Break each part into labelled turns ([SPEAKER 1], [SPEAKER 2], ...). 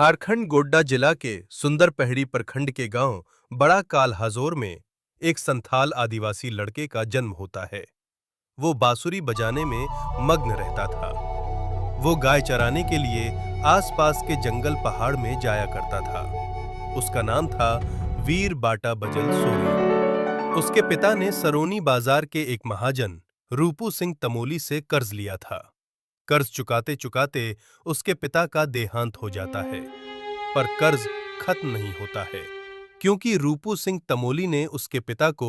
[SPEAKER 1] झारखंड गोड्डा जिला के सुंदरपहड़ी प्रखंड के गांव बड़ा कालहाजोर में एक संथाल आदिवासी लड़के का जन्म होता है। वो बांसुरी बजाने में मग्न रहता था। वो गाय चराने के लिए आसपास के जंगल पहाड़ में जाया करता था। उसका नाम था वीर बाटा बजल सोरेन। उसके पिता ने सरोनी बाजार के एक महाजन रूपू सिंह तमोली से कर्ज लिया था। कर्ज चुकाते चुकाते उसके पिता का देहांत हो जाता है, पर कर्ज खत्म नहीं होता है, क्योंकि रूपू सिंह तमोली ने उसके पिता को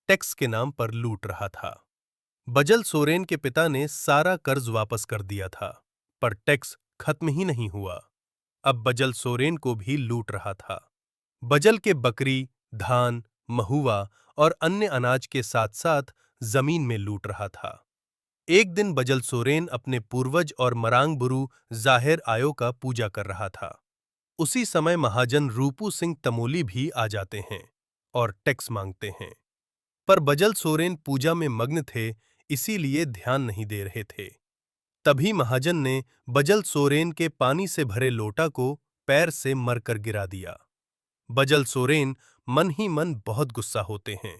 [SPEAKER 1] टैक्स के नाम पर लूट रहा था। बजल सोरेन के पिता ने सारा कर्ज वापस कर दिया था, पर टैक्स खत्म ही नहीं हुआ। अब बजल सोरेन को भी लूट रहा था। बजल के बकरी, धान, महुआ और अन्य अनाज के साथ साथ जमीन में लूट रहा था। एक दिन बजल सोरेन अपने पूर्वज और मरांग बुरु जाहिर आयो का पूजा कर रहा था। उसी समय महाजन रूपू सिंह तमोली भी आ जाते हैं और टैक्स मांगते हैं, पर बजल सोरेन पूजा में मग्न थे, इसीलिए ध्यान नहीं दे रहे थे। तभी महाजन ने बजल सोरेन के पानी से भरे लोटा को पैर से मरकर गिरा दिया। बजल सोरेन मन ही मन बहुत गुस्सा होते हैं,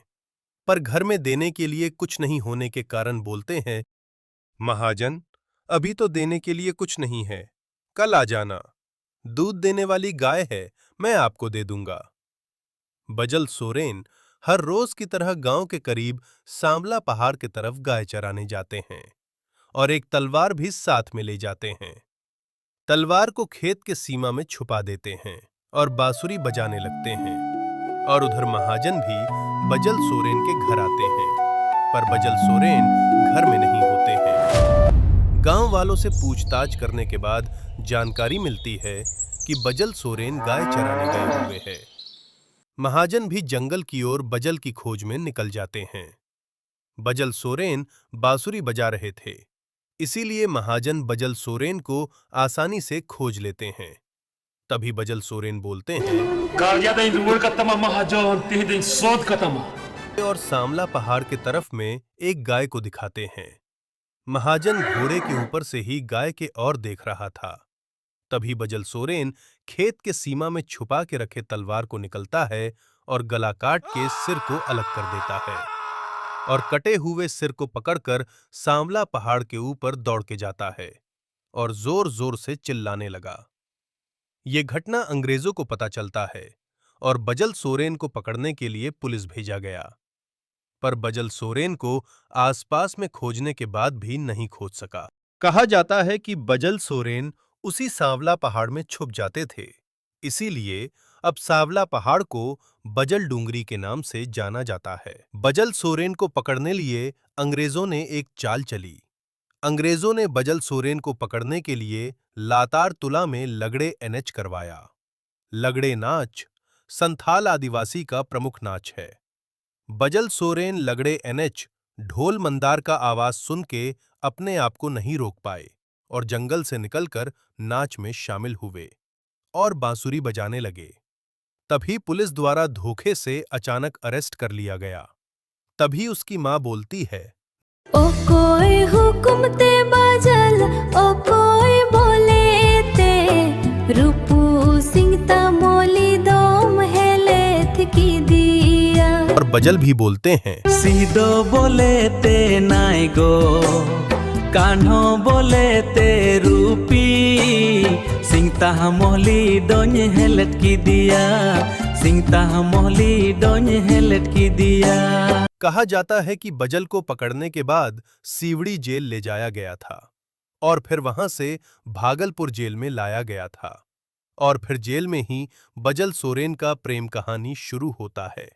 [SPEAKER 1] पर घर में देने के लिए कुछ नहीं होने के कारण बोलते हैं, महाजन, अभी तो देने के लिए कुछ नहीं है, कल आ जाना। दूध देने वाली गाय है, मैं आपको दे दूंगा। बजल सोरेन हर रोज की तरह गांव के करीब सांवला पहाड़ की तरफ गाय चराने जाते हैं और एक तलवार भी साथ में ले जाते हैं। तलवार को खेत के सीमा में छुपा देते हैं और बांसुरी बजाने लगते हैं। और उधर महाजन भी बजल सोरेन के घर आते हैं, पर बजल सोरेन घर में नहीं होते हैं। गांव वालों से पूछताछ करने के बाद जानकारी मिलती है कि बजल सोरेन गाय चराने गए हुए हैं। महाजन भी जंगल की ओर बजल की खोज में निकल जाते हैं। बजल सोरेन बांसुरी बजा रहे थे, इसीलिए महाजन बजल सोरेन को आसानी से खोज लेते हैं। तभी बजल सोरेन बोलते हैं, और सांवला पहाड़ के तरफ में एक गाय को दिखाते हैं। महाजन घोड़े के ऊपर से ही गाय के ओर देख रहा था। तभी बजल सोरेन खेत के सीमा में छुपा के रखे तलवार को निकलता है और गला काट के सिर को अलग कर देता है और कटे हुए सिर को पकड़कर सांवला पहाड़ के ऊपर दौड़ के जाता है और जोर जोर से चिल्लाने लगा। ये घटना अंग्रेजों को पता चलता है और बजल सोरेन को पकड़ने के लिए पुलिस भेजा गया, पर बजल सोरेन को आसपास में खोजने के बाद भी नहीं खोज सका। कहा जाता है कि बजल सोरेन उसी सांवला पहाड़ में छुप जाते थे, इसीलिए अब सांवला पहाड़ को बजल डूंगरी के नाम से जाना जाता है। बजल सोरेन को पकड़ने लिए अंग्रेजों ने एक चाल चली। अंग्रेजों ने बजल सोरेन को पकड़ने के लिए लातार तुला में लगड़े एनएच करवाया। लगड़े नाच संथाल आदिवासी का प्रमुख नाच है। बजल सोरेन लगड़े एनएच ढोल मंदार का आवाज सुन के अपने आप को नहीं रोक पाए और जंगल से निकलकर नाच में शामिल हुए और बांसुरी बजाने लगे। तभी पुलिस द्वारा धोखे से अचानक अरेस्ट कर लिया गया। तभी उसकी मां बोलती है,
[SPEAKER 2] ओ कोई हुक्म ते बजल, ओ कोई बोले ते रूपू सिंह तमोली दोम हेलेथ की दिया।
[SPEAKER 1] और बजल भी बोलते हैं,
[SPEAKER 3] सीधो बोले ते नाय गो, कान्हो बोले ते रूपी सिंह तमोली दोन हेलेथ की दिया, सिंह तमोली दोन हेलेथ की दिया।
[SPEAKER 1] कहा जाता है कि बजल को पकड़ने के बाद सीवड़ी जेल ले जाया गया था और फिर वहां से भागलपुर जेल में लाया गया था और फिर जेल में ही बजल सोरेन का प्रेम कहानी शुरू होता है।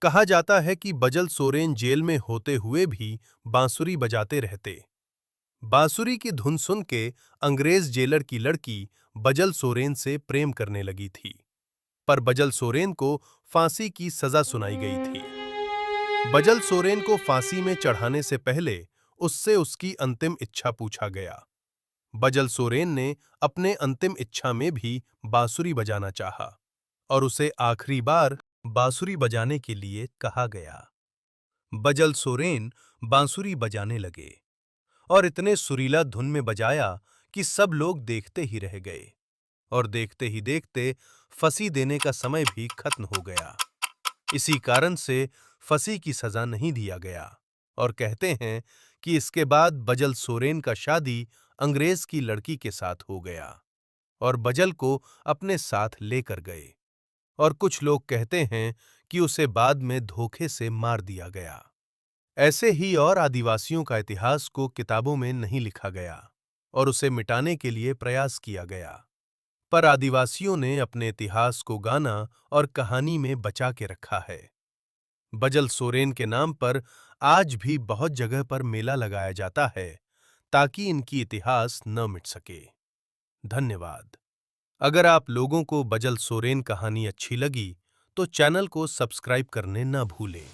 [SPEAKER 1] कहा जाता है कि बजल सोरेन जेल में होते हुए भी बांसुरी बजाते रहते। बांसुरी की धुन सुन के अंग्रेज जेलर की लड़की बजल सोरेन से प्रेम करने लगी थी, पर बजल सोरेन को फांसी की सजा सुनाई गई थी। बजल सोरेन को फांसी में चढ़ाने से पहले उससे उसकी अंतिम इच्छा पूछा गया। बजल सोरेन ने अपने अंतिम इच्छा में भी बांसुरी बजाना चाहा और उसे आखिरी बार बांसुरी बजाने के लिए कहा गया। बजल सोरेन बांसुरी बजाने लगे और इतने सुरीला धुन में बजाया कि सब लोग देखते ही रह गए और देखते ही देखते फांसी देने का समय भी खत्म हो गया। इसी कारण से फांसी की सजा नहीं दिया गया और कहते हैं कि इसके बाद बजल सोरेन का शादी अंग्रेज की लड़की के साथ हो गया और बजल को अपने साथ लेकर गए और कुछ लोग कहते हैं कि उसे बाद में धोखे से मार दिया गया। ऐसे ही और आदिवासियों का इतिहास को किताबों में नहीं लिखा गया और उसे मिटाने के लिए प्रयास किया गया, पर आदिवासियों ने अपने इतिहास को गाना और कहानी में बचा के रखा है। बजल सोरेन के नाम पर आज भी बहुत जगह पर मेला लगाया जाता है ताकि इनकी इतिहास न मिट सके। धन्यवाद। अगर आप लोगों को बजल सोरेन कहानी अच्छी लगी तो चैनल को सब्सक्राइब करने न भूलें।